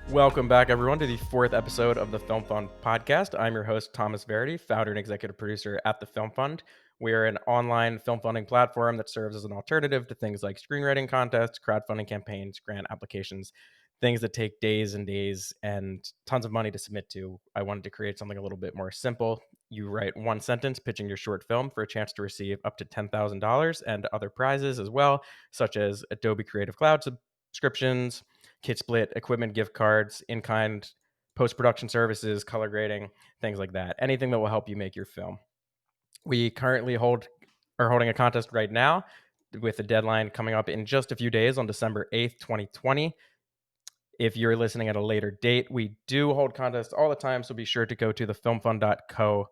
Welcome back, everyone, to the fourth episode of the Film Fund podcast. I'm your host, Thomas Verdi, founder and executive producer at the Film Fund. We are an online film funding platform that serves as an alternative to things like screenwriting contests, crowdfunding campaigns, grant applications, things that take days and days and tons of money to submit to. I wanted to create something a little bit more simple. You write one sentence pitching your short film for a chance to receive up to $10,000 and other prizes as well, such as Adobe Creative Cloud subscriptions, kit split, equipment gift cards, in-kind post-production services, color grading, things like that. Anything that will help you make your film. We currently are holding a contest right now with a deadline coming up in just a few days on December 8th, 2020. If you're listening at a later date, we do hold contests all the time, so be sure to go to thefilmfund.co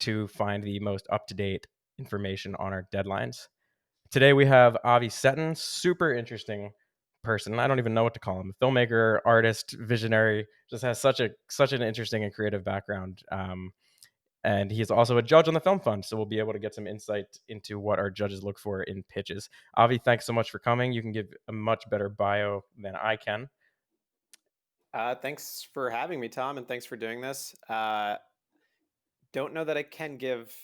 to find the most up-to-date information on our deadlines. Today we have Avi Setton, super interesting person. I don't even know what to call him. Filmmaker, artist, visionary, just has such an interesting and creative background. And he's also a judge on the Film Fund, so we'll be able to get some insight into what our judges look for in pitches. Avi, thanks so much for coming. You can give a much better bio than I can. Thanks for having me, Tom, and thanks for doing this. Don't know that I can give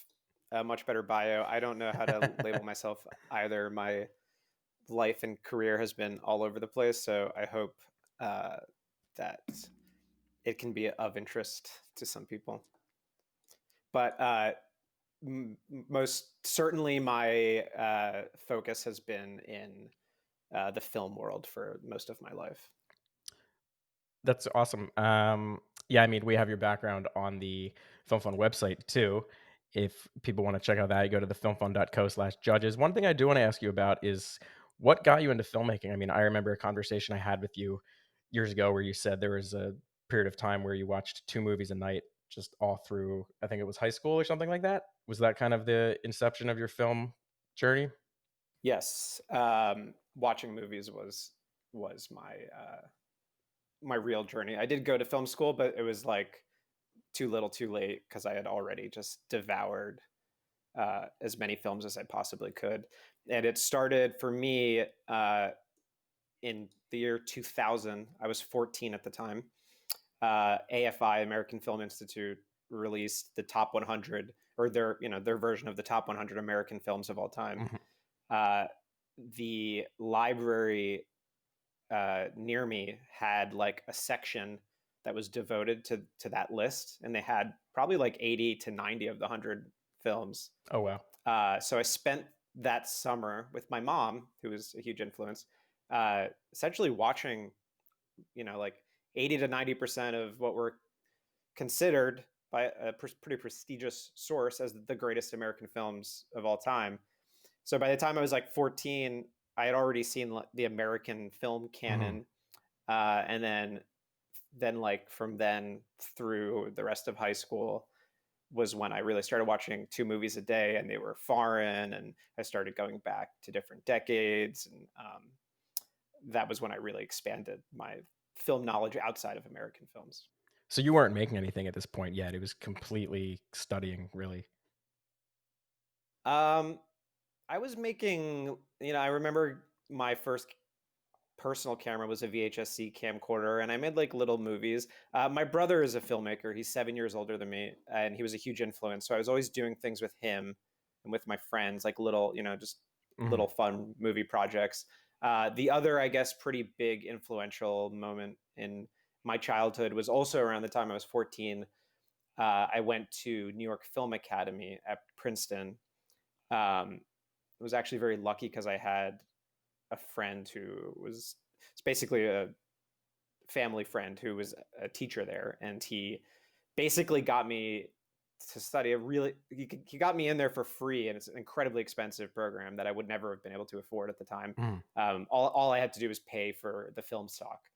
a much better bio. I don't know how to label myself either. My life and career has been all over the place, so I hope uh, that it can be of interest to some people. But most certainly, my focus has been in the film world for most of my life. That's awesome. Yeah, I mean, we have your background on the Film Fund website too. If people want to check out that, you go to thefilmfund.co/judges. One thing I do want to ask you about is what got you into filmmaking? I mean, I remember a conversation I had with you years ago where you said there was a period of time where you watched 2 movies a night just all through, I think it was high school or something like that. Was that kind of the inception of your film journey? Yes, watching movies was my real journey. I did go to film school, but it was like too little, too late because I had already just devoured as many films as I possibly could. And it started for me in the year 2000. I was 14 at the time. AFI, American Film Institute, released the top 100, or their version of the top 100 American films of all time. Mhm. Uh, the library near me had like a section that was devoted to that list, and they had probably like 80 to 90 of the 100 films. Oh, wow. So I spent that summer with my mom, who was a huge influence, essentially watching, like 80 to 90% of what were considered by a pretty prestigious source as the greatest American films of all time. So by the time I was like 14, I had already seen the American film Mhm. canon, and then like from then through the rest of high school was when I really started watching 2 movies a day, and they were foreign, and I started going back to different decades, and that was when I really expanded my film knowledge outside of American films. So you weren't making anything at this point yet. It was completely studying, really. Um, I was making, I remember my first personal camera was a VHS-C camcorder, and I made like little movies. My brother is a filmmaker. He's 7 years older than me, and he was a huge influence. So I was always doing things with him and with my friends, like little, just Mhm. little fun movie projects. The other, I guess, pretty big influential moment in my childhood was also around the time I was 14. I went to New York Film Academy at Princeton. I was actually very lucky because I had a friend who was, it's basically a family friend who was a teacher there, and he basically got me to study he got me in there for free, and it's an incredibly expensive program that I would never have been able to afford at the time. Mhm. All I had to do was pay for the film stock.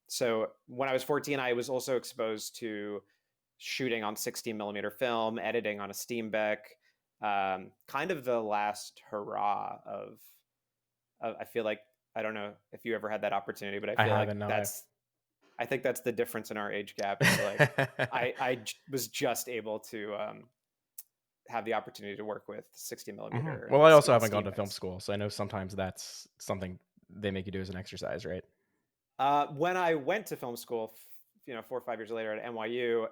So when I was 14, I was also exposed to shooting on 16 millimeter film, editing on a Steambeck, kind of the last hurrah of, I feel like, I don't know if you ever had that opportunity, but I I feel like haven't, no. I think that's the difference in our age gap is like was just able to have the opportunity to work with 60 Mhm. millimeter Well, I also and haven't gone to film Steambecks. school, so I know sometimes that's something they make you do as an exercise, right? When I went to film school, 4 or 5 years later at NYU,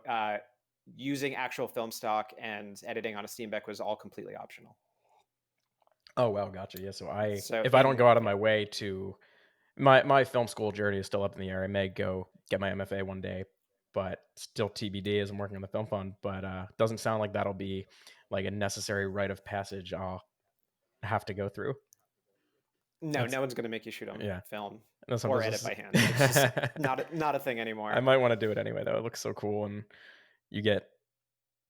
using actual film stock and editing on a Steambeck was all completely optional. Oh, wow, gotcha. Yeah, so So if I don't in go out of my way to my film school journey is still up in the air. I may go get my MFA one day, but still TBD as I'm working on the film fund. But doesn't sound like that'll be like a necessary rite of passage I'll have to go through. No, That's no one's going to make you shoot on yeah. film No, or sometimes edit this by hand. It's just is not a thing I anymore. might want to do it anyway though. It looks so cool, and you get.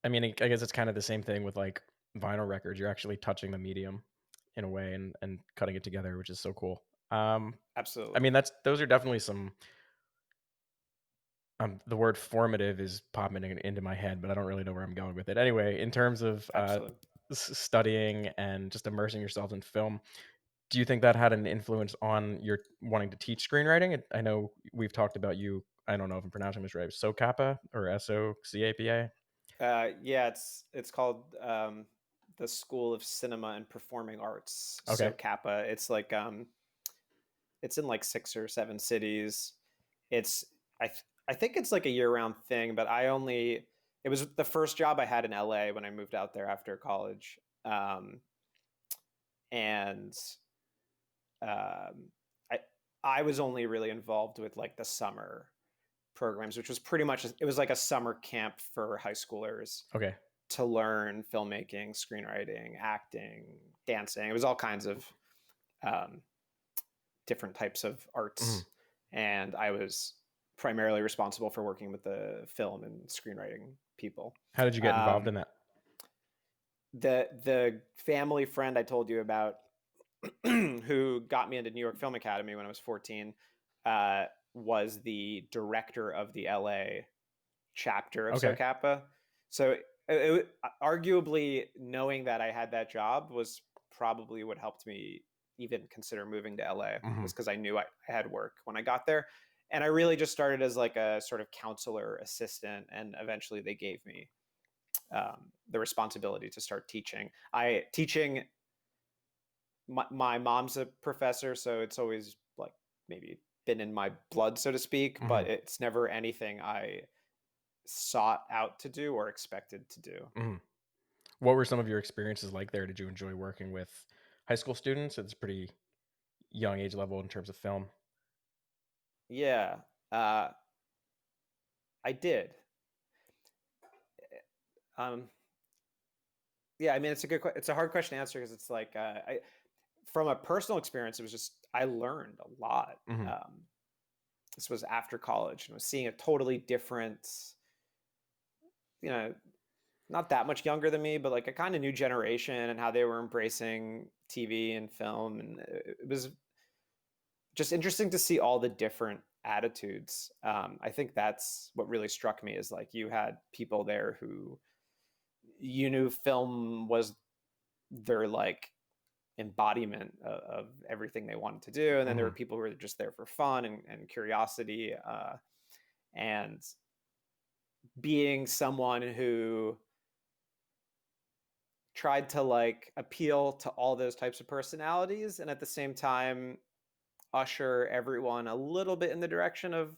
I mean, I guess it's kind of the same thing with like vinyl records. You're actually touching the medium in a way and cutting it together, which is so cool. I Absolutely. mean, those are definitely some. The word formative is popping into my head, but I don't really know where I'm going with it. Anyway, in terms of Absolutely. studying and just immersing yourself in film, do you think that had an influence on your wanting to teach screenwriting? I know we've talked about you. I don't know if I'm pronouncing this right. SOCAPA or SOCAPA? Yeah, it's called the School of Cinema and Performing Arts. So Okay. Kappa. It's like it's in like 6 or 7 cities. It's I think it's like a year-round thing, but it was the first job I had in LA when I moved out there after college. And um, I I was only really involved with like the summer programs, which was pretty much it was like a summer camp for high schoolers Okay. to learn filmmaking, screenwriting, acting, dancing. It was all kinds of um, different types of Mhm. arts, and I was primarily responsible for working with the film and screenwriting people. How did you get involved Um, in that? the family friend I told you about who got me into New York Film Academy when I was 14 uh, was the director of the LA chapter of Okay. SOCAPA. So arguably knowing that I had that job was probably what helped me even consider moving to LA, Hmm. was because I knew I had work when I got there. And I really just started as like a sort of counselor assistant, and eventually they gave me the responsibility to start teaching. My mom's a professor, so it's always like maybe been in my blood, so to speak, Hmm. but it's never anything I sought out to do or expected to do. Hmm. What were some of your experiences like there? Did you enjoy working with high school students? It's a pretty young age level in terms of film. Yeah, uh, I did. Um, yeah, I mean, it's a hard question to answer because it's like from a personal experience, it was just I learned a lot. Hmm. This was after college, and I was seeing a totally different, you know, not that much younger than me, but like a kind of new generation and how they were embracing TV and film, and it was just interesting to see all the different attitudes. I think that's what really struck me is like you had people there who you knew film was their like embodiment of everything they wanted to do, and then there were Hmm. people who were just there for fun and curiosity, and being someone who tried to like appeal to all those types of personalities and at the same time usher everyone a little bit in the direction of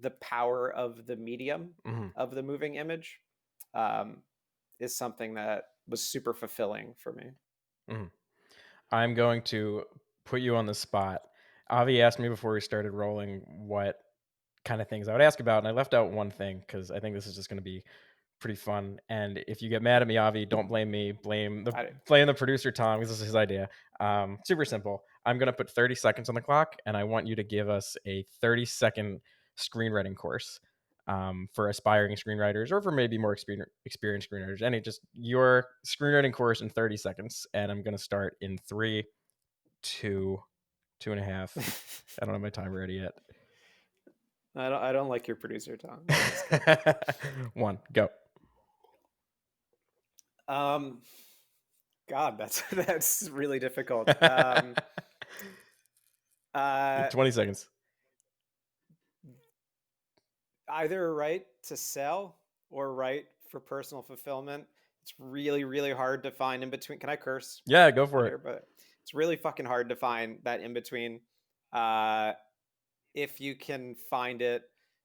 the power of the medium Hmm. of the moving image, um, is something that was super fulfilling for me. Hmm. I'm going to put you on the spot. Avi asked me before we started rolling what kind of things I would ask about, and I left out one thing because I think this is just going to be pretty fun. And if you get mad at me, Avi, don't blame me. I, Blame the producer Tom because this is his idea. Super simple. I'm going to put 30 seconds on the clock, and I want you to give us a 30-second screenwriting course for aspiring screenwriters or for maybe more experienced screenwriters. Any just your screenwriting course in 30 seconds, and I'm going to start in three, two, two and a half. I don't have my timer ready yet. I don't like your producer Tom. No, I'm just kidding. One, go. Um, God, that's that's really difficult. Uh, 20 seconds. Either right to sell or right for personal fulfillment. It's really, really hard to find in between. Can I curse Yeah, go on for it. here? But it's really fucking hard to find that in between. Uh, if you can find it,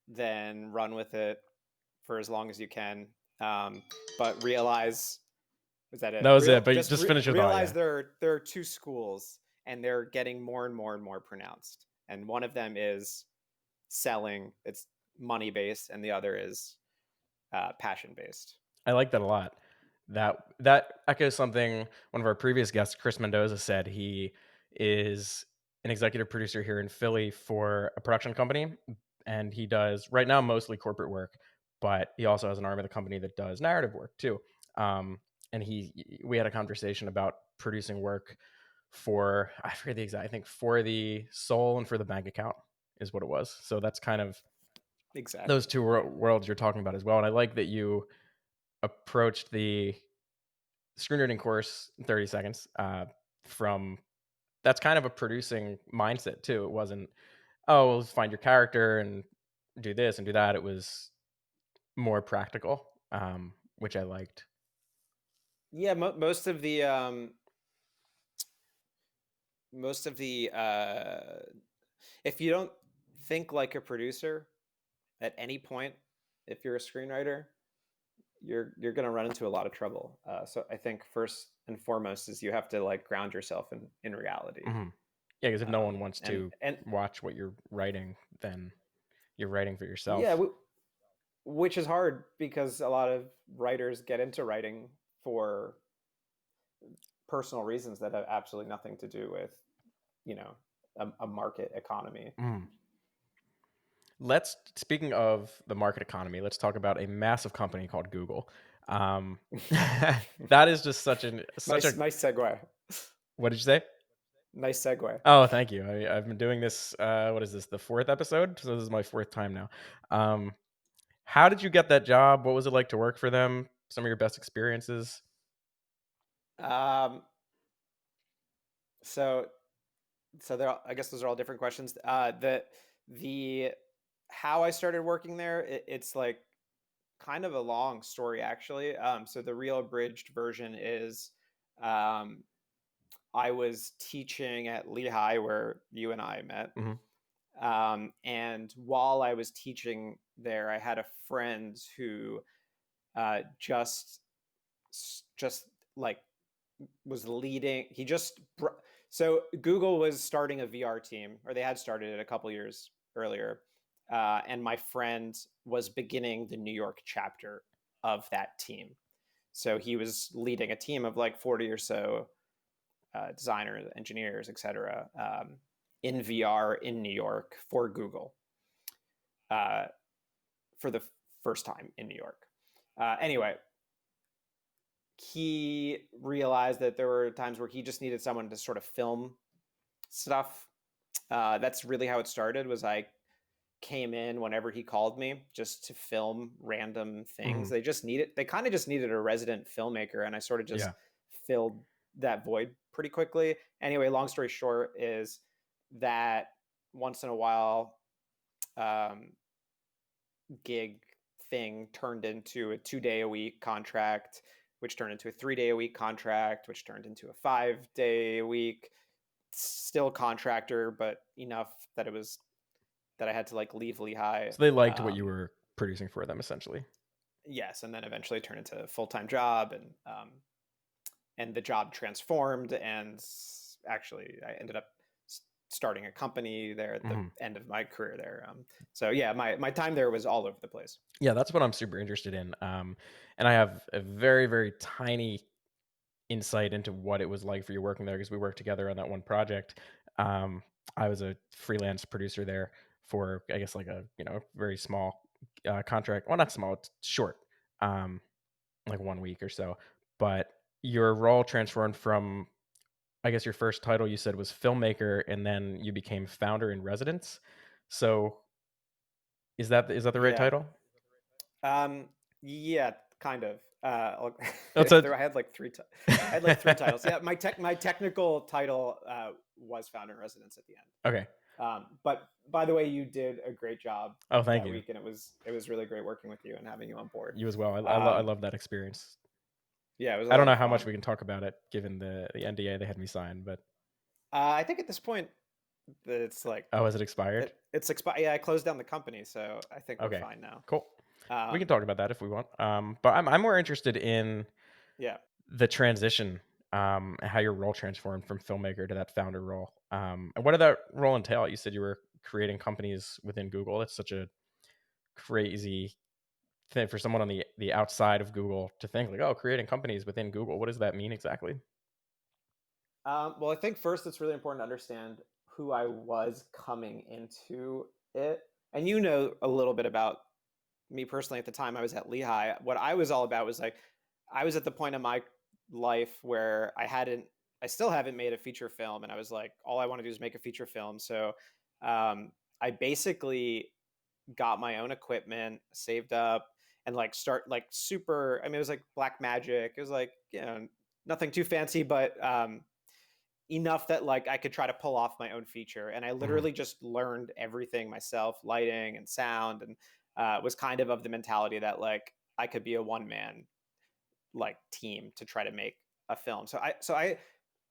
then run with it for as long as you can. Um, but realize, is that it? That was it. But just finish your thought. Realize Yeah. there are two schools, and they're getting more and more and more pronounced. And one of them is selling; it's money based, and the other is passion based. I like that a lot. That echoes something one of our previous guests, Chris Mendoza, said. He is an executive producer here in Philly for a production company, and he does right now mostly corporate work, but he also has an arm of the company that does narrative work too. And we had a conversation about producing work for, I forget the exact, I think for the soul and for the bank account is what it was. So that's kind of those Exactly. two worlds you're talking about as well. And I like that you approached the screenwriting course in 30 seconds from that's kind of a producing mindset too. It wasn't, oh, well, let's find your character and do this and do that. It was more practical, which I liked. Yeah, most of the if you don't think like a producer at any point, if you're a screenwriter, you're going to run into a lot of trouble. So I think first and foremost is you have to like ground yourself in reality. Hmm. Yeah, because if no one wants And to watch what you're writing, then you're writing for yeah, yourself. which is hard because a lot of writers get into writing for personal reasons that have absolutely nothing to do with, you know, a market economy. Mm. Speaking of the market economy, let's talk about a massive company called Google. Um, that is just such a, Nice segue. what did you say? Nice segue. Oh, thank you. I've been doing this. What is this? The fourth episode. So this is my fourth time now. Um, how did you get that job? What was it like to work for them? Some of your best experiences. Um, so I guess those are all different questions. The how I started working there, it's like kind of a long story actually. So the real abridged version is, um, I was teaching at Lehigh where you and I met. Hmm. And while I was teaching there, I had a friend who just like was leading. So Google was starting a VR team, or they had started it a couple years earlier, and my friend was beginning the New York chapter of that team. So he was leading a team of like 40 or so designers, engineers, etc., in VR in New York for Google, uh, for the first time in New York. Anyway, he realized that there were times where he just needed someone to sort of film stuff. That's really how it started. Was I came in whenever he called me just to film random things. Hmm. They kind of just needed a resident filmmaker, and I sort of just Yeah. filled that void pretty quickly. Anyway, long story short is that once in a while, um, gig thing turned into a 2 day a week contract, which turned into a 3 day a week contract, which turned into a 5 day a week. Still contractor, but enough that it was that I had to like leave Lehigh. So they liked what you were producing for them, essentially. Yes, and then eventually turned into a full time job, and the job transformed, and actually I ended up starting a company there at the Hmm. end of my career there. So yeah, my time there was all over the place. Yeah, that's what I'm super interested in. And I have a very, very tiny insight into what it was like for you working there because we worked together on that one project. Um, I was a freelance producer there for, I guess, like a very small contract. Well, not small, it's short, um, like 1 week or so. But your role transformed from, I guess, your first title you said was filmmaker, and then you became founder in residence. So is that the right Yeah. title? Um, yeah, kind of. That's a I had like I had like three titles. Yeah, my technical title was founder in residence at the end. okay. But by the way, you did a great job Oh, thank that you. week, and it was really great working with you and having you on board. You as well. I Um, love that experience. yeah, it was a I don't lot know of how much fun. we can talk about it given the NDA they had me sign, but I think at this point It's like Oh, is it expired? it's expired. Yeah, I closed down the company, so I think we're Okay, fine now. cool. We can Um, talk about that if we want. But I'm more interested in yeah. the transition, and how your role transformed from filmmaker to that founder role. And what did that role entail? You said you were creating companies within Google. That's such a crazy thing for someone on the outside of Google to think like, oh, creating companies within Google. What does that mean exactly? Well, I think first it's really important to understand who I was coming into it. And you know a little bit about me personally at the time I was at Lehigh. What I was all about was like, I was at the point in my life where I still haven't made a feature film. And I was like, all I want to do is make a feature film. So I basically got my own equipment, saved up, and like start like super. I mean, it was like Black Magic. It was like, nothing too fancy, but enough that like I could try to pull off my own feature. And I Mhm, literally just learned everything myself, lighting and sound, and was kind of the mentality that like I could be a one man like team to try to make a film. So I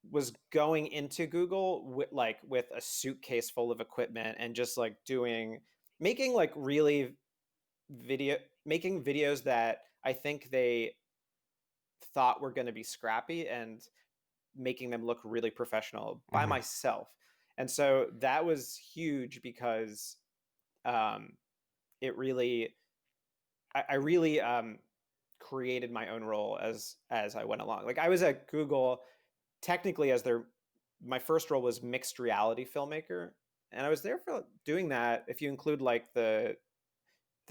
was going into Google with a suitcase full of equipment and just like making like really video making videos that I think they thought were going to be scrappy and making them look really professional by mhm, myself. And so that was huge because um, it really, I really created my own role as I went along. Like I was at Google technically as my first role was mixed reality filmmaker, and I was there for doing that. If you include like the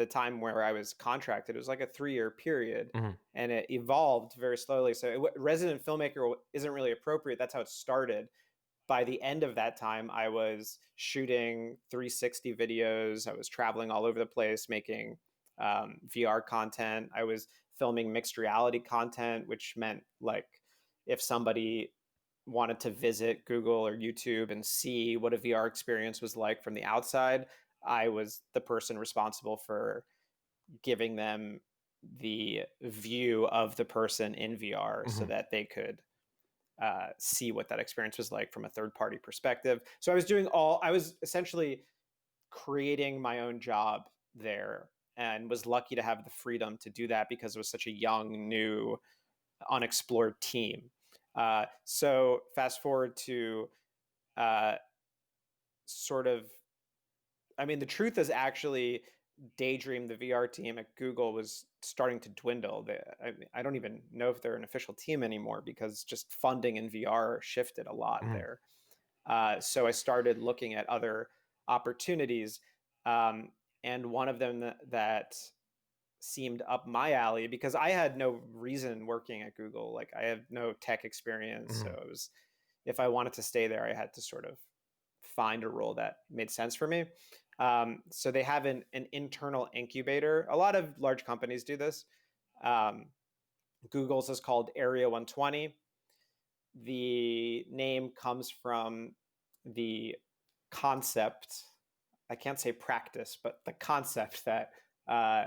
time where I was contracted, it was like a 3-year period, mhm, and it evolved very slowly. So resident filmmaker isn't really appropriate. That's how it started. By the end of that time, I was shooting 360 videos. I was traveling all over the place, making VR content. I was filming mixed reality content, which meant like if somebody wanted to visit Google or YouTube and see what a VR experience was like from the outside, I was the person responsible for giving them the view of the person in VR so mhm, that they could see what that experience was like from a third party perspective. So I was essentially creating my own job there and was lucky to have the freedom to do that because it was such a young, new, unexplored team. So fast forward to uh, sort of, I mean, the truth is actually Daydream, the VR team at Google, was starting to dwindle. I don't even know if they're an official team anymore because just funding in VR shifted a lot mhm, there. So I started looking at other opportunities. Um, and one of them that seemed up my alley because I had no reason working at Google. Like I have no tech experience. So mhm, it was, if I wanted to stay there, I had to sort of find a role that made sense for me. So they have an internal incubator. A lot of large companies do this. Um, Google's is called Area 120. The name comes from the concept, I can't say practice, but the concept that uh,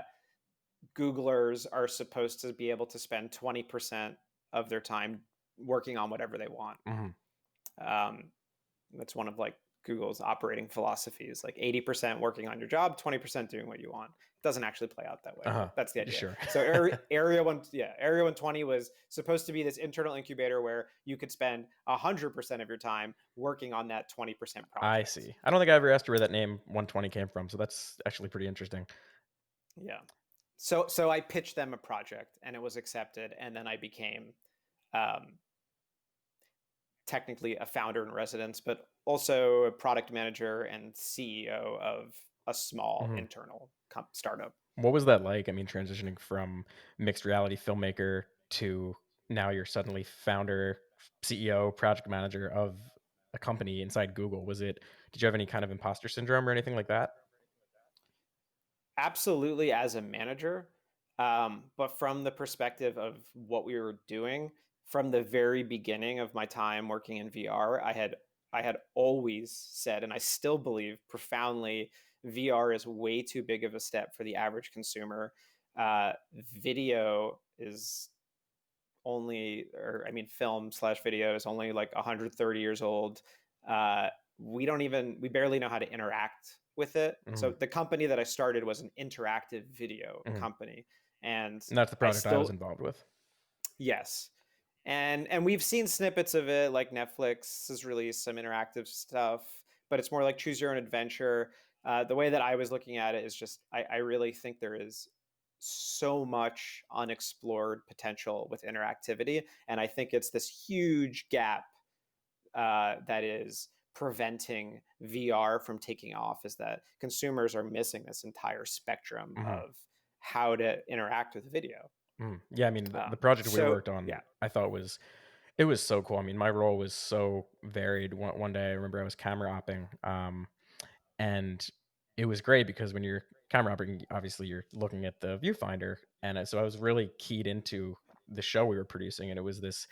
Googlers are supposed to be able to spend 20% of their time working on whatever they want. mhm. Um, that's one of like Google's operating philosophies, like 80% working on your job, 20% doing what you want. It doesn't actually play out that way, Uh-huh. but that's the idea. Sure. So Area 120 was supposed to be this internal incubator where you could spend 100% of your time working on that 20% I project. see. I don't think I ever asked you where that name 120 came from, so that's actually pretty interesting. Yeah. So I pitched them a project and it was accepted, and then I became um, technically a founder in residence, but also a product manager and CEO of a small Mhm. internal startup. What was that like? I mean, transitioning from mixed reality filmmaker to now you're suddenly founder, CEO, project manager of a company inside Google. Did you have any kind of imposter syndrome or anything like that? Absolutely, as a manager, but from the perspective of what we were doing from the very beginning of my time working in VR, I had always said, and I still believe profoundly, VR is way too big of a step for the average consumer. Video is only, or I mean, film/video is only like 130 years old. we barely know how to interact with it. So Mhm, the company that I started was an interactive video mhm. company, and And that's the I project I was still involved with. yes, and we've seen snippets of it, like Netflix has released some interactive stuff, but it's more like choose your own adventure. The way that I was looking at it is just I really think there is so much unexplored potential with interactivity, and I think it's this huge gap that is preventing VR from taking off. Is that consumers are missing this entire spectrum Mhm, of how to interact with video. mhm. Yeah, I mean, the project we So worked on, yeah. I thought it was so cool. I mean, my role was so varied. One day, I remember I was camera opping, and it was great because when you're camera operating, obviously you're looking at the viewfinder, and so I was really keyed into the show we were producing, and it was this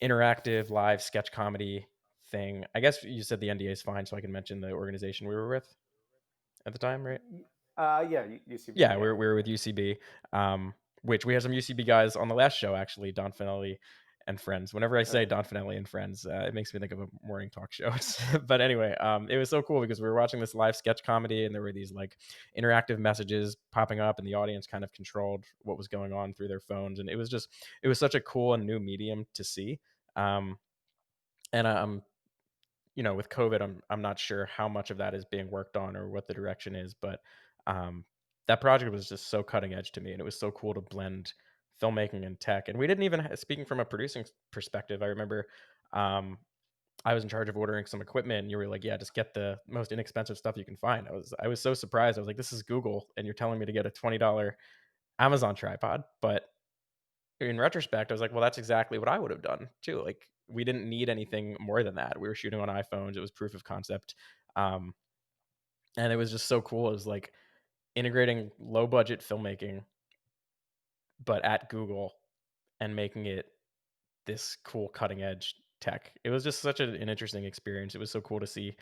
interactive live sketch comedy thing. I guess you said the NDA is fine, so I can mention the organization we were with at the time, right? Yeah, UCB. Yeah, Yeah. we were with UCB, which we had some UCB guys on the last show actually, Don Finelli and friends. Whenever I say Okay. Don Finelli and friends, it makes me think of a morning talk show. But anyway, it was so cool because we were watching this live sketch comedy, and there were these like interactive messages popping up, and the audience kind of controlled what was going on through their phones, and it was such a cool and new medium to see. Um, and with COVID, I'm not sure how much of that is being worked on or what the direction is, but um, that project was just so cutting edge to me, and it was so cool to blend filmmaking and tech. And we didn't even speaking from a producing perspective. I remember I was in charge of ordering some equipment, and you were like, "Yeah, just get the most inexpensive stuff you can find." I was so surprised. I was like, "This is Google, and you're telling me to get a $20 Amazon tripod?" But in retrospect, I was like, well, that's exactly what I would have done too. Like, we didn't need anything more than that. We were shooting on iPhones. It was proof of concept. Um, and it was just so cool. It was like integrating low budget filmmaking, but at Google and making it this cool cutting edge tech. It was just such an interesting experience. It was so cool to see.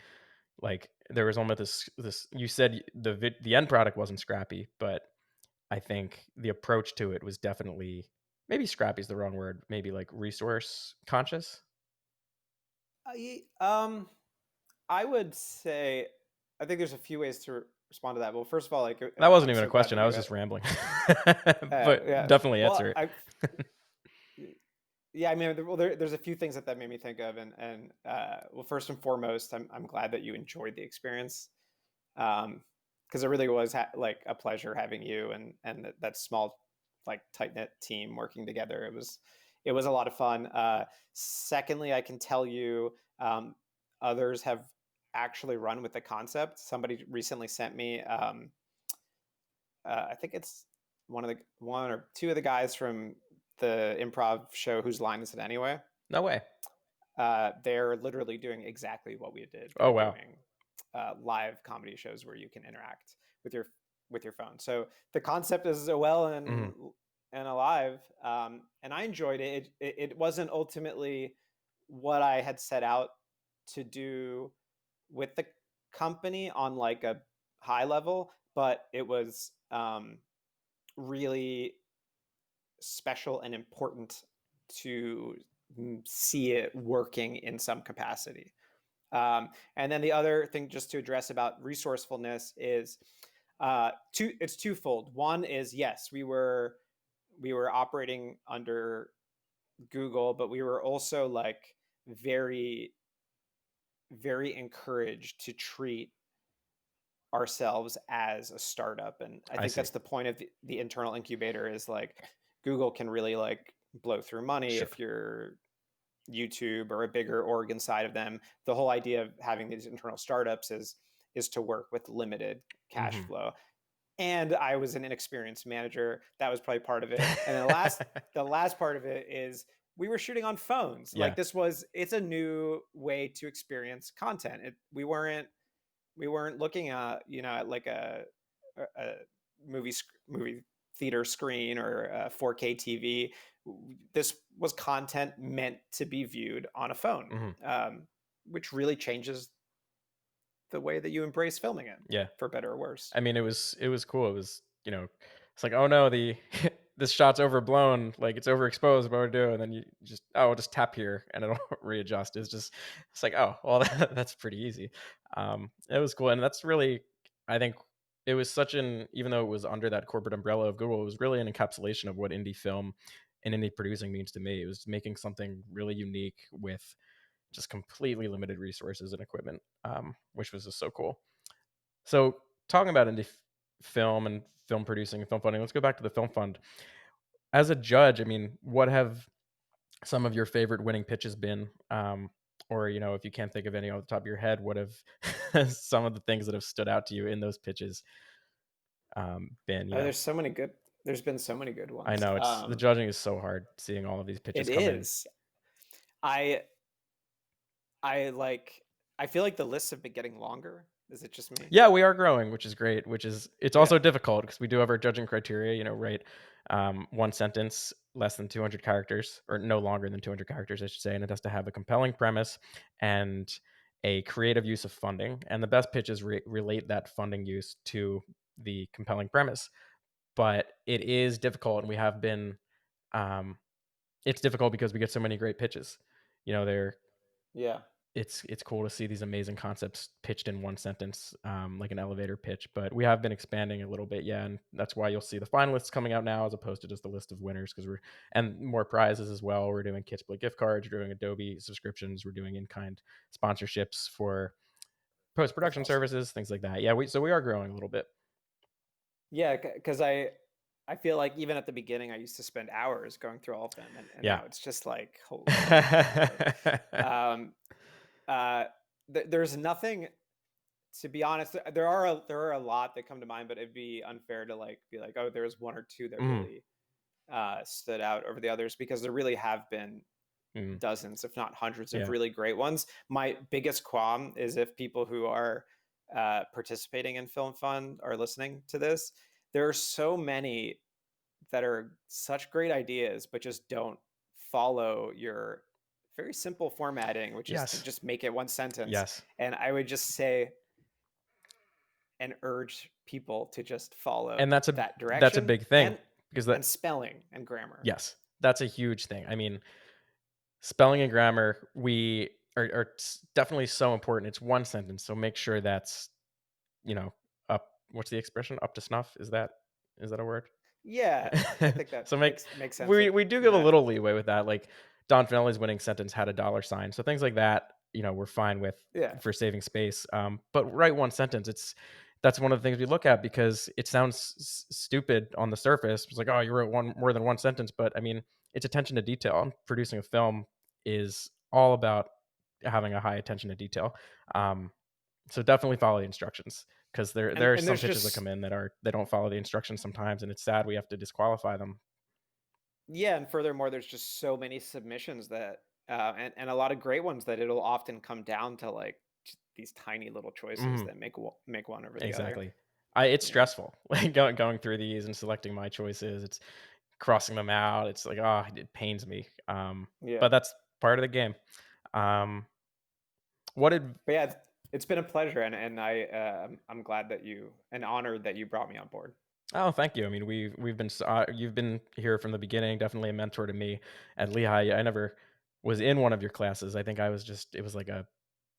Like, there was almost this. You said the end product wasn't scrappy, but I think the approach to it was definitely, maybe scrappy is the wrong word. Maybe like resource conscious. I would say I think there's a few ways to respond to that. Well, first of all, like That wasn't I'm even a so glad question, that I you was just rambling. But yeah. definitely Well, answer it. I yeah, I mean, there's a few things that made me think of, and well, first and foremost, I'm glad that you enjoyed the experience, because it really was like a pleasure having you and that small, like tight knit team working together. It was a lot of fun. Secondly, I can tell you, others have actually run with the concept. Somebody recently sent me, I think it's one or two of the guys from the improv show Whose Line Is It Anyway. No way. They're literally doing exactly what we did. Oh, They're wow. doing live comedy shows where you can interact with your phone. So the concept is well Mhm. and alive, and I enjoyed it. It wasn't ultimately what I had set out to do with the company on like a high level, but it was really special and important to see it working in some capacity. And then the other thing, just to address about resourcefulness, is it's twofold. One is, yes, we were operating under Google, but we were also like very very encouraged to treat ourselves as a startup, and I I think see. that's the point of the internal incubator. Is like Google can really like blow through money Sure. if you're YouTube or a bigger org inside of them. The whole idea of having these internal startups is to work with limited cash Mhm. flow. And I was an inexperienced manager. That was probably part of it. And then the last part of it is we were shooting on phones. Like Yeah. it's a new way to experience content. We weren't looking at at like a movie theater screen or a 4K TV. This was content meant to be viewed on a phone, Mhm. which really changes the way that you embrace filming it, Yeah. for better or worse. I mean, it was cool. It was, it's like, "Oh, no, the this shot's overblown, like it's overexposed, what do I do? And then you just, oh, I'll just tap here and it'll readjust. It's like, oh, well, that's pretty easy. It was cool. And that's really, I think it was such an, even though it was under that corporate umbrella of Google, it was really an encapsulation of what indie film and indie producing means to me. It was making something really unique with just completely limited resources and equipment, which was just so cool. So talking about indie film and film producing and film funding, let's go back to the film fund. As a judge, I mean, what have some of your favorite winning pitches been? Or, if you can't think of any off the top of your head, what have some of the things that have stood out to you in those pitches been? There's so many good. There's been so many good I ones. know it's the judging is so hard seeing all of these pitches It come in. is. I I like. I feel like the lists have been getting longer. Is it just me? Yeah, we are growing, which is great. It's also Yeah. difficult because we do have our judging criteria. Write one sentence less than 200 characters, or no longer than 200 characters, I should say, and it has to have a compelling premise and a creative use of funding. And the best pitches relate that funding use to the compelling premise. But it is difficult, and we have been. It's difficult because we get so many great pitches. They're Yeah. it's cool to see these amazing concepts pitched in one sentence, like an elevator pitch. But we have been expanding a little bit, yeah, and that's why you'll see the finalists coming out now as opposed to just a list of winners, because we're and more prizes as well. We're doing Kids Play gift cards, we're doing Adobe subscriptions, we're doing in-kind sponsorships for That's post-production awesome. services, things like that. Yeah, we are growing a little bit. Yeah, because I feel like even at the beginning, I used to spend hours going through all of them, and Yeah. now it's just like, holy moly, um, uh, there's nothing. To be honest, there are a lot that come to mind, but it'd be unfair to like be like, oh, there's one or two that Mm, really stood out over the others, because there really have been mm, dozens, if not hundreds, of yeah. really great ones. My biggest qualm is if people who are participating in Film Fund are listening to this. There are so many that are such great ideas, but just don't follow your very simple formatting, which is to Yes. just make it one sentence. Yes. And I would just say and urge people to just follow And that that's a direction, big thing because that and spelling and grammar. yes, that's a huge thing. I mean, spelling and grammar, we are definitely so important. It's one sentence, so make sure that's, you know, up what's the expression? Up to snuff? Is that a word? Yeah, I think that So makes sense. we do give a little leeway with that. Like Don Finelli's winning sentence had a dollar sign. So things like that, we're fine with Yeah, for saving space. But write one sentence. That's one of the things we look at because it sounds stupid on the surface. It's like, oh, you wrote one more than one sentence, but I mean, it's attention to detail. Producing a film is all about having a high attention to detail. Um, so definitely follow the instructions because there are and some there's pitches that just come in that they don't follow the instructions sometimes, and it's sad we have to disqualify them. yeah, and furthermore, there's just so many submissions that and a lot of great ones that it'll often come down to like just these tiny little choices Mhm, that make one over the other. exactly. It's Yeah, stressful, like, going through these and selecting my choices, it's crossing them out, it's like, it pains me, yeah. but that's part of the game. Um, what did But yeah, it's been a pleasure, and I'm glad that you and honored that you brought me on board. Oh, thank you. I mean, we've been you've been here from the beginning, definitely a mentor to me at Lehigh. I never was in one of your classes. I think I was just it was like a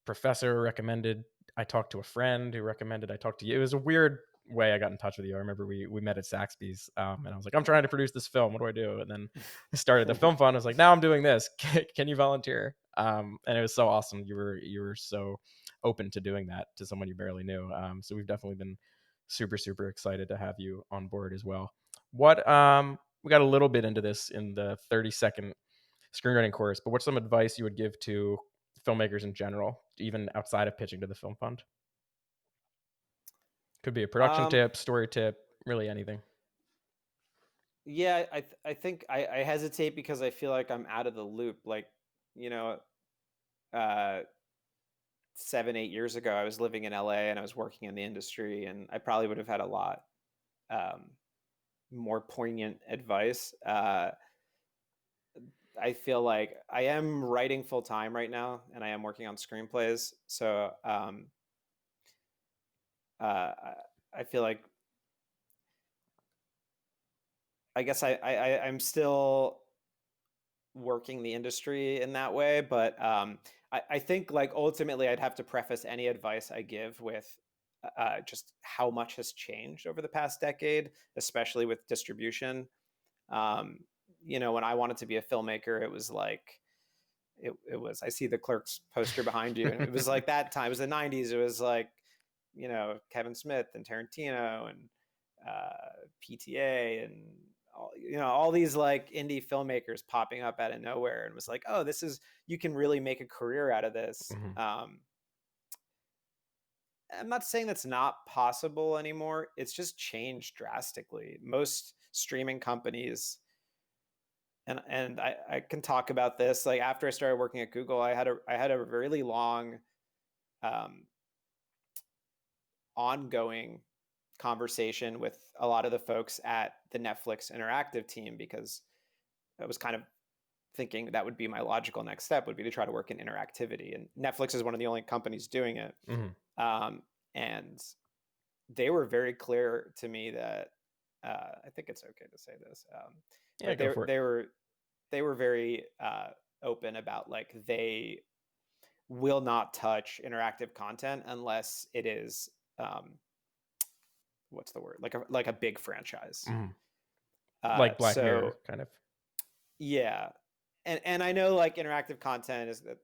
professor recommended I talked to a friend who recommended I talked to you. It was a weird way I got in touch with you. I remember we met at Saxby's, and I was like, I'm trying to produce this film. What do I do? And then I started the film fund. I was like, now I'm doing this. Can you volunteer? And it was so awesome. You were so open to doing that to someone you barely knew. So we've definitely been super excited to have you on board as well. What we got a little bit into this in the 30-second screenwriting course, but what's some advice you would give to filmmakers in general, even outside of pitching to the film fund? Could be a production um, tip, story tip, really anything. yeah, I think I hesitate because I feel like I'm out of the loop. Like, you know, uh, 7 8 years ago, I was living in LA and I was working in the industry, and I probably would have had a lot um, more poignant advice. I feel like I am writing full time right now, and I am working on screenplays. So I feel like I guess I'm still working the industry in that way, but I think like ultimately I'd have to preface any advice I give with just how much has changed over the past decade, especially with distribution. Um, when I wanted to be a filmmaker, it was like it was. I see the Clerks poster behind you, and it was like that time. It was the '90s. It was like Kevin Smith and Tarantino and PTA and all these like indie filmmakers popping up out of nowhere, and was like, oh, this is you can really make a career out of this. Mhm. I'm not saying that's not possible anymore. It's just changed drastically. Most streaming companies, and I can talk about this. Like after I started working at Google, I had a really long um, ongoing conversation with a lot of the folks at the Netflix interactive team, because I was kind of thinking that would be my logical next step, would be to try to work in interactivity. And Netflix is one of the only companies doing it. Mhm. Um, and they were very clear to me that I think it's okay to say this, Yeah, but go for it. they were very open about like they will not touch interactive content unless it is what's the word, like a big franchise. Mhm. Like Black Mirror, So kind of. yeah, and I know like interactive content is that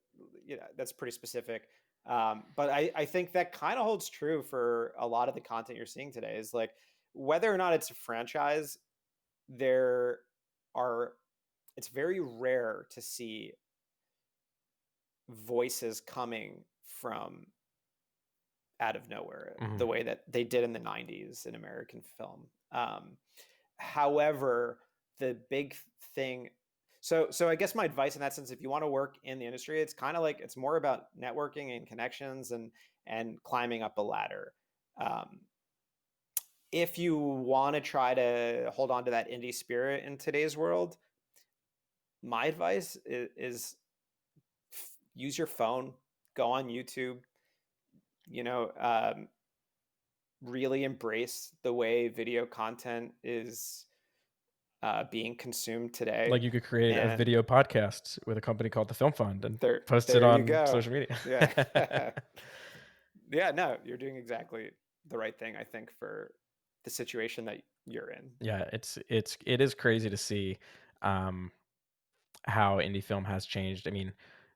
that's pretty specific, but I think that kind of holds true for a lot of the content you're seeing today. Is like whether or not it's a franchise, there are it's very rare to see voices coming from out of nowhere Mhm. the way that they did in the '90s in American film. However, the big thing, so I guess my advice in that sense, if you want to work in the industry, it's kind of like it's more about networking and connections and climbing up a ladder. Um, if you want to try to hold on to that indie spirit in today's world, my advice is use your phone, go on YouTube, you know, um, really embrace the way video content is being consumed today. Like you could create a And video podcast with a company called the Film Fund and post it there you on go. social media. Yeah. Yeah, no, you're doing exactly the right thing, I think, for the situation that you're in. Yeah, it is crazy to see um, how indie film has changed. I mean,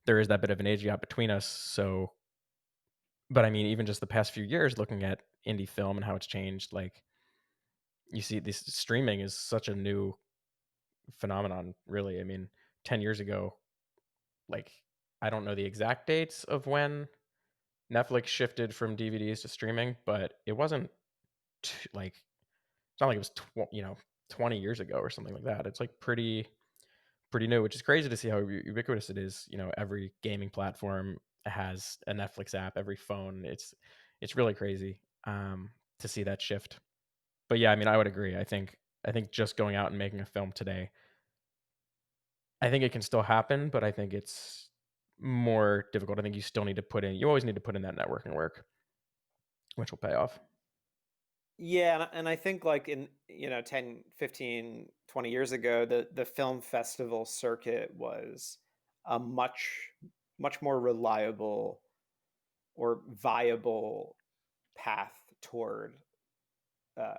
there is that bit of an age gap between us, so but I mean, even just the past few years, looking at indie film and how it's changed, like you see, this streaming is such a new phenomenon. Really, I mean, 10 years ago, like I don't know the exact dates of when Netflix shifted from DVDs to streaming, but it wasn't like it's not like it was 20 years ago or something like that. It's like pretty new, which is crazy to see how ubiquitous it is. Every gaming platform has a Netflix app, every phone. It's really crazy to see that shift. But yeah, I mean, I would agree. I think just going out and making a film today, I think it can still happen, but I think it's more difficult. I think you always need to put in that networking work, which will pay off. Yeah, and I think like in 10, 15, 20 years ago, the film festival circuit was a much more reliable or viable path toward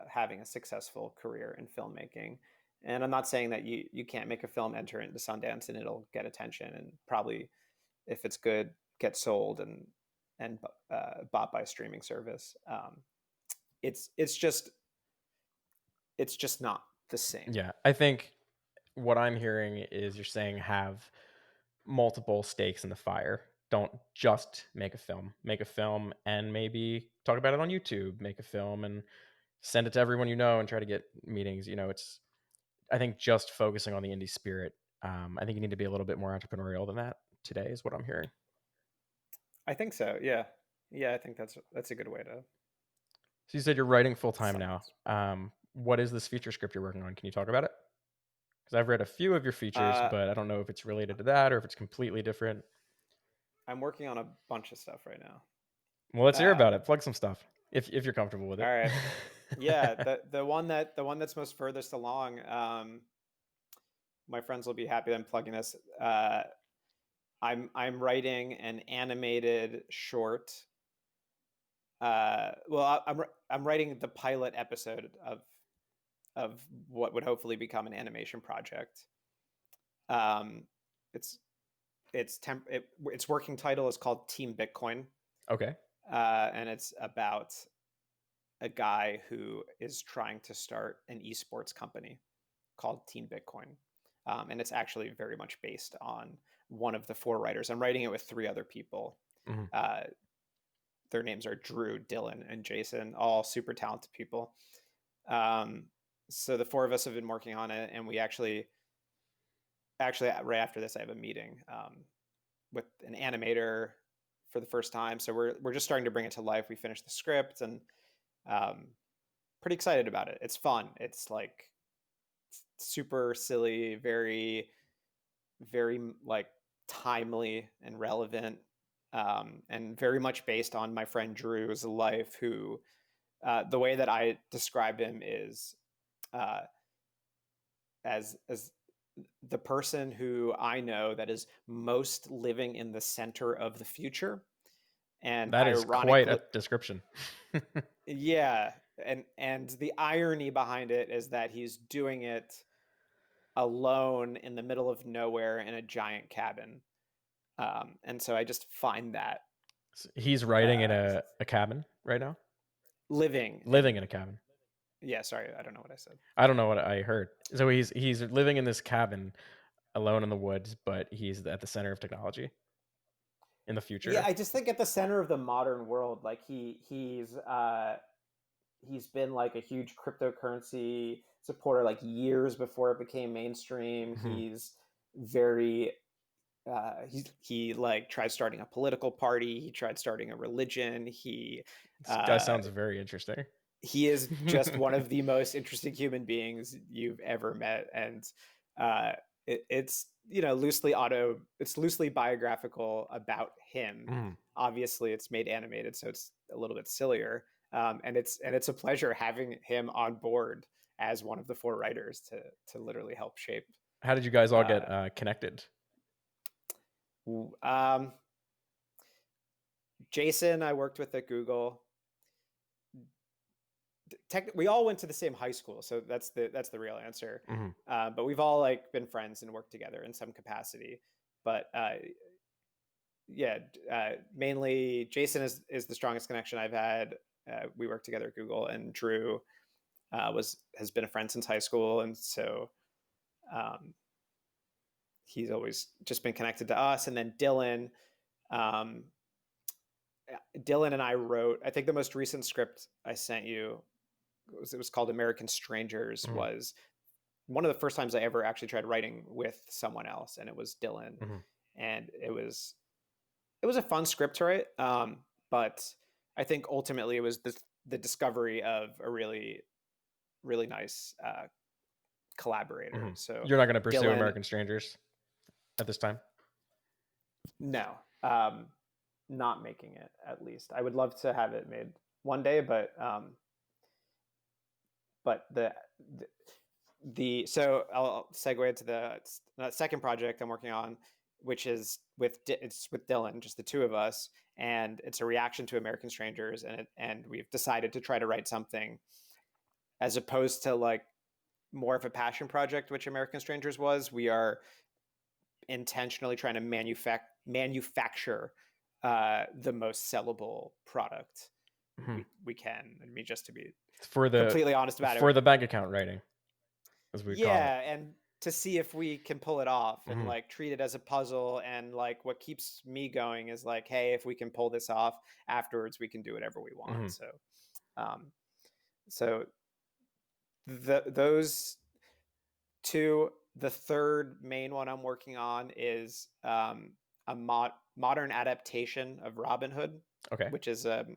having a successful career in filmmaking. And I'm not saying that you can't make a film, enter into Sundance, and it'll get attention, and probably if it's good, get sold and bought by a streaming service. It's it's just it's just not the same. Yeah, I think what I'm hearing is you're saying have multiple stakes in the fire. Don't just make a film. Make a film and maybe talk about it on YouTube. Make a film and send it to everyone you know and try to get meetings. It's I think just focusing on the indie spirit. I think you need to be a little bit more entrepreneurial than that today, is what I'm hearing. I think so. Yeah, yeah. I think that's a good way to So you said you're writing full time sum now. it. What is this feature script you're working on? Can you talk about it? Because I've read a few of your features, Uh, but I don't know if it's related to that or if it's completely different. I'm working on a bunch of stuff right now. Well, let's hear about Um, it. Plug some stuff if you're comfortable with all it. right. Yeah, the one that's most furthest along. My friends will be happy that I'm plugging this. I'm writing an animated short. I'm writing the pilot episode of what would hopefully become an animation project. Um, it's its working title is called Team Bitcoin, Okay. and it's about a guy who is trying to start an esports company called Team Bitcoin. And it's actually very much based on one of the four writers. I'm writing it with three other people. Mhm. Their names are Drew, Dylan, and Jason, all super talented people. So the four of us have been working on it, and we actually right after this, I have a meeting with an animator for the first time. So we're just starting to bring it to life. We finished the script, and um, pretty excited about it. It's fun. It's like super silly, very very like timely and relevant, and very much based on my friend Drew's life. Who the way that I describe him is uh, as the person who I know that is most living in the center of the future, and That is quite ironically, a description. yeah, and the irony behind it is that he's doing it alone in the middle of nowhere in a giant cabin. And so I just find that He's writing in uh, a cabin right now? living Living in, in a cabin. yeah, sorry, I don't know what I said. I don't know what I heard. So he's living in this cabin alone in the woods, but he's at the center of technology in the Yeah, future. I just think at the center of the modern world, like he's been like a huge cryptocurrency supporter like years before it became mainstream. Mhm. He's very he like tried starting a political party. He tried starting a religion. This guy Uh, sounds very interesting. he is just one of the most interesting human beings you've ever met, and uh, it's it's loosely biographical about him. Mhm. Obviously it's made animated, so it's a little bit sillier, and it's a pleasure having him on board as one of the four writers to literally help shape. How did you guys all get uh, connected? um, Jason I worked with at Google. We all went to the same high school, so that's the real answer. Mhm. But we've all like been friends and worked together in some capacity. But yeah, mainly Jason is the strongest connection I've had. We worked together at Google, and Drew was has been a friend since high school, and so um, he's always just been connected to us. And then um, Dylan and I wrote. I think the most recent script I sent you it was called American Strangers. Mhm. Was one of the first times I ever actually tried writing with someone else, and it was Dylan, Mhm. and it was a fun script to write, but I think ultimately it was the discovery of a really really nice collaborator. Mhm. So You're not going to pursue Dylan, American Strangers at this time? no, not making it. At least I would love to have it made one day, but the so I'll segue into the second project I'm working on, which is it's with Dylan, just the two of us, and it's a reaction to American Strangers, and we've decided to try to write something as opposed to like more of a passion project, which American Strangers was. We are intentionally trying to manufacture the most sellable product Mhm. we can. I mean, just to be For the completely honest about it, for the bank account writing, as we call it. yeah, and to see if we can pull it off and Mhm. like treat it as a puzzle. And like what keeps me going is like, hey, if we can pull this off afterwards, we can do whatever we want. Mhm. Um so those two. The third main one I'm working on is a modern adaptation of Robin Hood, Okay. which is a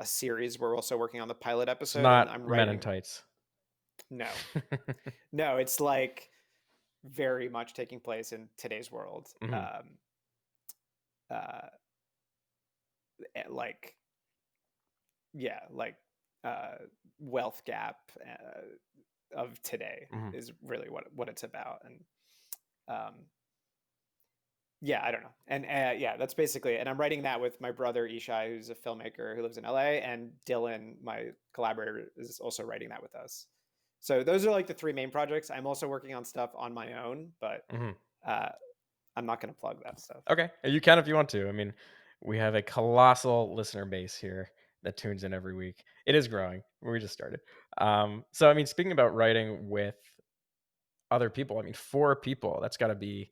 series. We're also working on the pilot It's episode, and not I'm Men in writing. Tights. No, no, it's like very much taking place in today's world. Mhm. Uh, like, yeah, like uh, wealth gap of today Mhm. is really what it's about. And um, yeah, I don't know. And yeah, that's basically it. And I'm writing that with my brother Ishai, who's a filmmaker who lives in LA, and Dylan, my collaborator, is also writing that with us. So those are like the three main projects. I'm also working on stuff on my own, but Mhm. uh, I'm not going to plug that stuff. Okay, you can if you want to. I mean, we have a colossal listener base here that tunes in every week. It is growing. We just started. So I mean, speaking about writing with other people, I mean, 4 people, that's gotta be.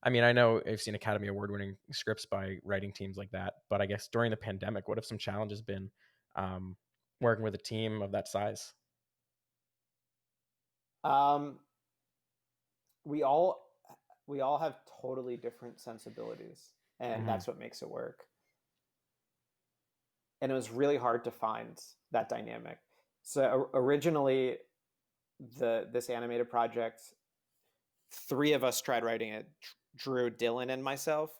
I mean, I know I've seen Academy Award-winning scripts by writing teams like that, but I guess during the pandemic, what have some challenges been, um, working with a team of that size? Um, we all we all have totally different sensibilities, and Mhm, that's what makes it work. And it was really hard to find that dynamic. So originally, this animated project, three of us tried writing it: Drew, Dylan, and myself.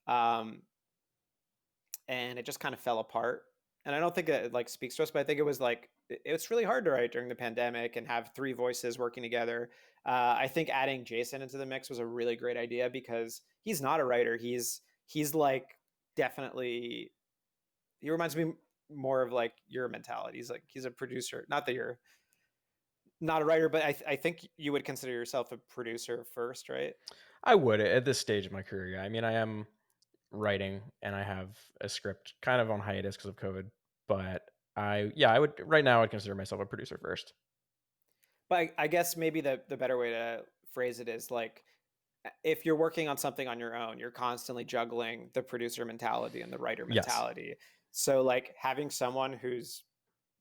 Um, and it just kind of fell apart. And I don't think it like speaks to us, but I think it was like it's really hard to write during the pandemic and have three voices working together. I think adding Jason into the mix was a really great idea because he's not a writer. He's like definitely he reminds me more of like your mentality. He's a producer. Not that you're not a writer, but I think you would consider yourself a producer first, right? I would at this stage of my career, yeah. I mean, I am writing and I have a script kind of on hiatus because of COVID, but I would right now I'd consider myself a producer first. But I guess maybe the better way to phrase it is like if you're working on something on your own, you're constantly juggling the producer mentality and the writer Yes. mentality. So like having someone who's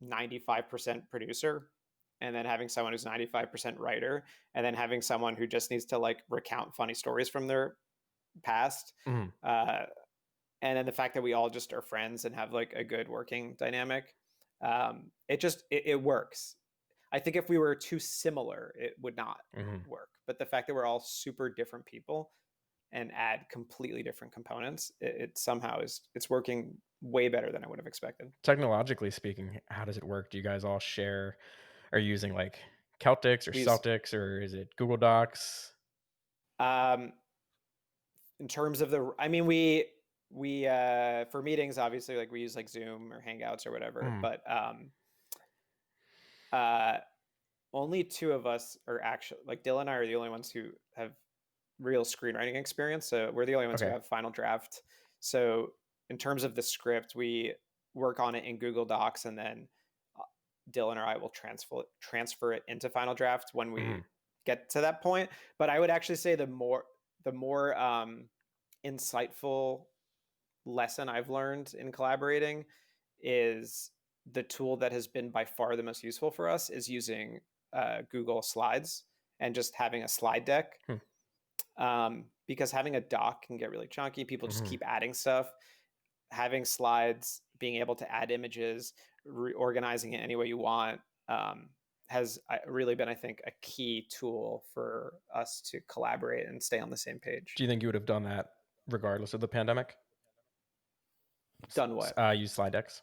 95% producer and then having someone who's 95% writer and then having someone who just needs to like recount funny stories from their past. Mhm, Uh, and then the fact that we all just are friends and have like a good working dynamic. It works. I think if we were too similar, it would not mhm. work. But the fact that we're all super different people and add completely different components, it somehow is it's working way better than I would have expected. Technologically speaking, how does it work? Do you guys all share are you using, like, Celtics or We use Celtics, or is it Google Docs? um, in terms of I mean, we for meetings, obviously, like we use like Zoom or Hangouts or whatever. Mm, But uh, only two of us are actually like Dylan and I are the only ones who have real screenwriting experience. So we're the only ones who okay. have final draft. So in terms of the script, we work on it in Google Docs, and then uh, Dylan or I will transfer it into final draft when we Mhm. get to that point. But I would actually say the more insightful lesson I've learned in collaborating is the tool that has been by far the most useful for us is using Google Slides and just having a slide deck, Hmm, because having a doc can get really chunky. People just mhm. keep adding stuff. Having slides, being able to add images, reorganizing it any way you want, has really been, I think, a key tool for us to collaborate and stay on the same page. Do you think you would have done that regardless of the pandemic? Done what? Use slide decks?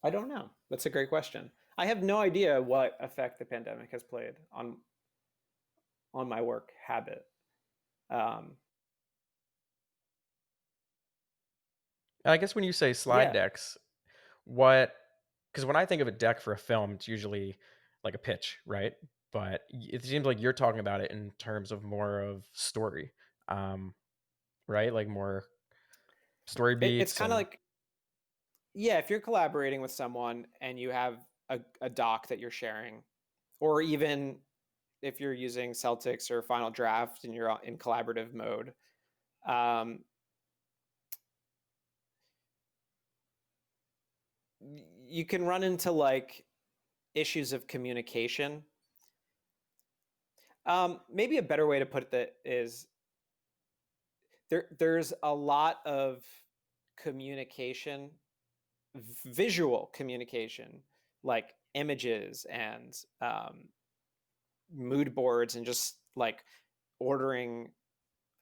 I don't know. That's a great question. I have no idea what effect the pandemic has played on my work habit. Um, I guess when you say slide yeah, decks, what? Because when I think of a deck for a film, it's usually like a pitch, right? But it seems like you're talking about it in terms of more of story, um, right? Like more story it's beats kind of and like, yeah, if you're collaborating with someone and you have a doc that you're sharing, or even if you're using Celtics or Final Draft and you're in collaborative mode, um, you can run into like issues of communication. Maybe a better way to put that is there's a lot of communication, visual communication, like images and mood boards and just like ordering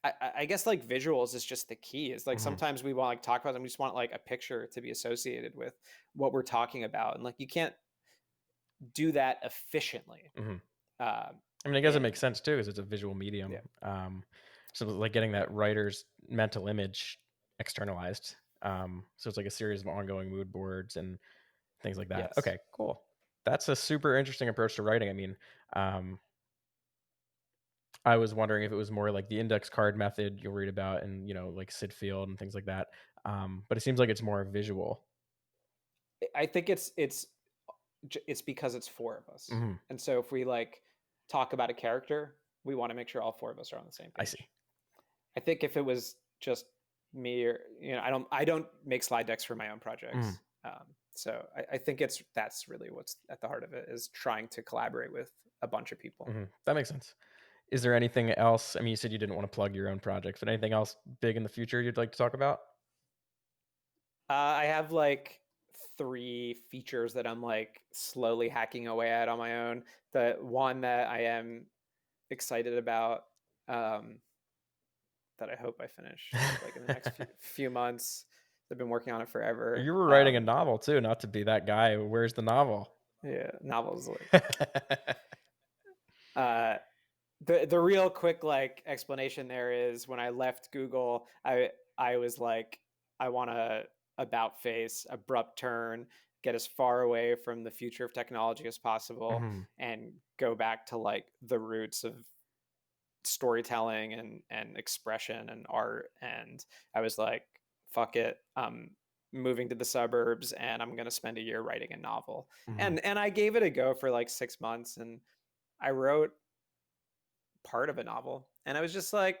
I guess like visuals is just the key. Is like Hmm. sometimes we want like talk about them, we just want like a picture to be associated with what we're talking about, and like you can't do that efficiently. Hmm. Uh, I mean, I guess it makes in sense too, because it's a visual medium. Yeah. So like getting that writer's mental image externalized. So it's like a series of ongoing mood boards and things like that. Yes. Okay, cool. That's a super interesting approach to writing. I mean, um, I was wondering if it was more like the index card method you'll read about and, like Sid Field and things like that. But it seems like it's more visual. I think it's because it's four of us, Hmm. and so if we like talk about a character, we want to make sure all four of us are on the same I see. page. I think if it was just me, or I don't make slide decks for my own Mm, projects. So I think that's really what's at the heart of it, is trying to collaborate with a bunch of people. that makes sense. Is there anything else? I mean, you said you didn't want to plug your own projects, but anything else big in the future you'd like to talk about? I have like three features that I'm like slowly hacking away at on my own. The one that I am excited about, um, that I hope I finish like in the next few months. I've been working on it forever. You were writing a novel too, not to be that guy. Where's the novel? Yeah, novels like uh, the real quick like explanation there is, when I left Google, I was like, I want a about face, abrupt turn, get as far away from the future of technology as possible, Mhm, and go back to like the roots of storytelling and expression and art. And I was like, fuck it, moving to the suburbs, and I'm going to spend a year writing a novel. mhm, And I gave it a go for like 6 months, and I wrote part of a novel, and I was just like,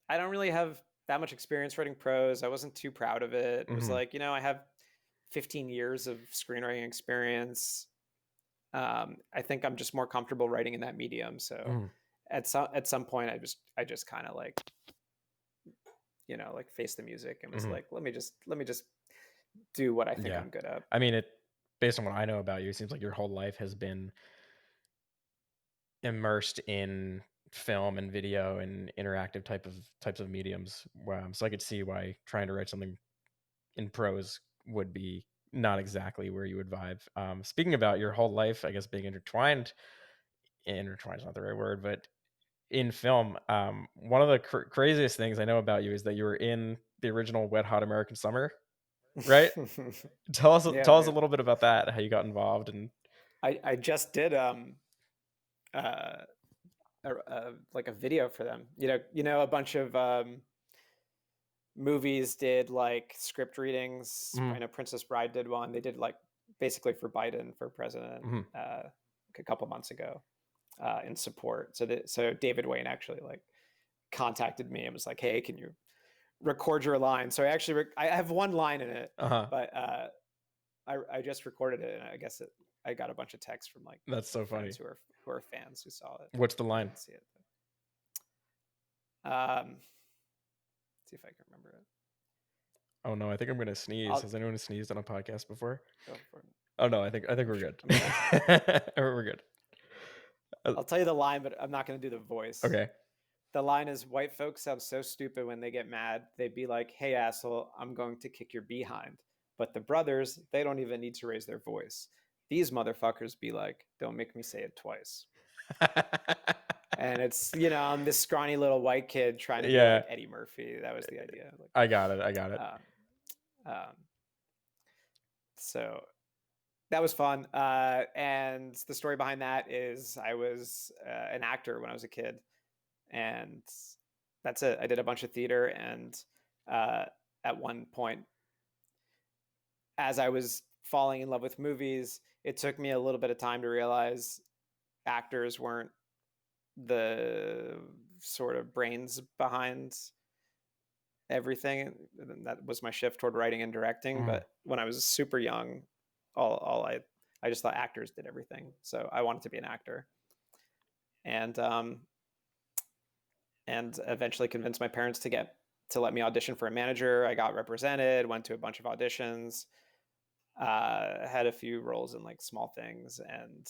I don't really have that much experience writing prose. I wasn't too proud of it. It was mhm, like, I have 15 years of screenwriting experience. I think I'm just more comfortable writing in that medium. So mhm, at some point, I just kind of like, like face the music and was mhm. like, let me just do what I think Yeah. I'm good at. I mean, based on what I know about you, it seems like your whole life has been immersed in film and video and interactive types of mediums. So I could see why trying to write something in prose would be not exactly where you would vibe. Speaking about your whole life, I guess being intertwined is not the right word, but in film, one of the craziest things I know about you is that you were in the original Wet Hot American Summer, right? Yeah, Tell us a yeah. little bit about that, how you got involved, and I just did uh, like a video for them. A bunch of movies did like script readings. mhm, I know Princess Bride did one. They did like basically for Biden for president, mhm, like a couple months ago, in support. So David Wayne actually like contacted me and was like, "Hey, can you record your line?" So I have one line in it, uh-huh. but I just recorded it, and I guess I got a bunch of texts from like That's so funny. friends who are fans who saw it. What's the I line? didn't see it. Let's see if I can remember it. Oh no, I think I'm gonna sneeze. I'll Has anyone sneezed on a podcast before? go for it. Oh no, I think I'm we're sure. good. I'm sure it's fine. We're good. Uh, I'll tell you the line, but I'm not going to do the voice. okay. The line is, "White folks sound so stupid when they get mad. They'd be like, 'Hey, asshole, I'm going to kick your behind.' But the brothers, they don't even need to raise their voice. These motherfuckers be like, 'Don't make me say it twice.'" And I'm this scrawny little white kid trying to be Yeah, like Eddie Murphy. That was the idea. Like, I got it. I got it. um, um, so that was fun. And the story behind that is, I was an actor when I was a kid, and that's it. I did a bunch of theater, and uh, at one point, as I was falling in love with movies, it took me a little bit of time to realize actors weren't the sort of brains behind everything. And that was my shift toward writing and directing. Mhm, But when I was super young, all I just thought actors did everything. So I wanted to be an actor, and eventually convinced my parents to let me audition for a manager. I got represented, went to a bunch of auditions, had a few roles in like small things, and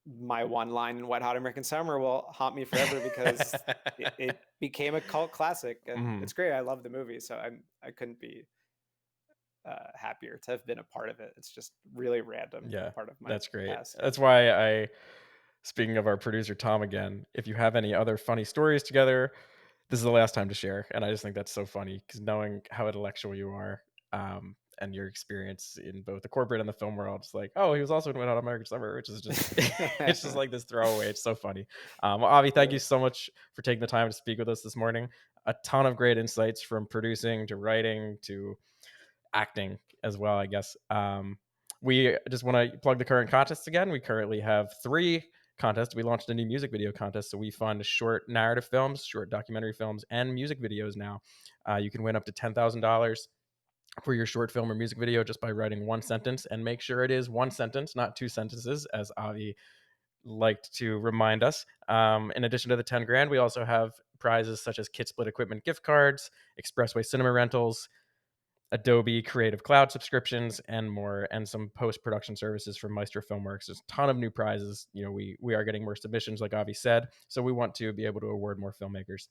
my one line in Wet Hot American Summer will haunt me forever because it became a cult classic, and Mhm. it's great. I love the movie, so I couldn't be happier to have been a part of it. It's just really random Yeah, part of my that's great. past. That's why speaking of our producer Tom again, if you have any other funny stories together, this is the last time to share. And I just think that's so funny because knowing how intellectual you are, and your experience in both the corporate and the film world, it's like, oh, he was also in Wet Hot American Summer, which is just, it's just like this throwaway. It's so funny. Well, Avi, thank you Yeah. so much for taking the time to speak with us this morning. A ton of great insights from producing to writing to acting as well, I guess. We just want to plug the current contests again. We currently have 3 contests. We launched a new music video contest, so we fund short narrative films, short documentary films, and music videos now. You can win up to $10,000 for your short film or music video just by writing one sentence, and make sure it is one sentence, not 2 sentences, as Avi liked to remind us. In addition to the 10 grand, we also have prizes such as Kit Split Equipment gift cards, Expressway Cinema rentals, Adobe Creative Cloud subscriptions, and more, and some post-production services from Maestro Filmworks. There's a ton of new prizes. You know, we are getting more submissions, like Avi said, so we want to be able to award more filmmakers.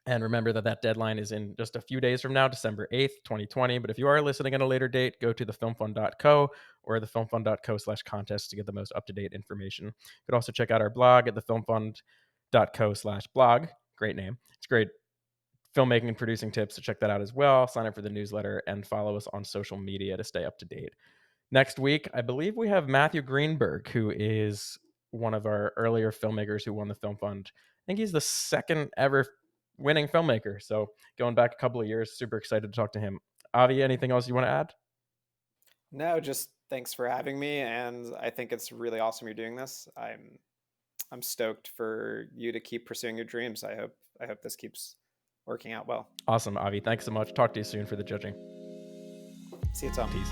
And remember that that deadline is in just a few days from now, December 8th, 2020. But if you are listening at a later date, go to thefilmfund.co or thefilmfund.co/contest to get the most up-to-date information. You could also check out our blog at thefilmfund.co/blog. Great name. It's great filmmaking and producing tips, so check that out as well. Sign up for the newsletter and follow us on social media to stay up to date. Next week, I believe we have Matthew Greenberg, who is one of our earlier filmmakers who won the Film Fund. I think he's the second ever winning filmmaker. So going back a couple of years, super excited to talk to him. Avi, anything else you want to add? No, just thanks for having me, and I think it's really awesome you're doing this. I'm stoked for you to keep pursuing your dreams. I hope this keeps working out well. Awesome, Avi. Thanks so much. Talk to you soon for the judging. See you, Tom. Peace.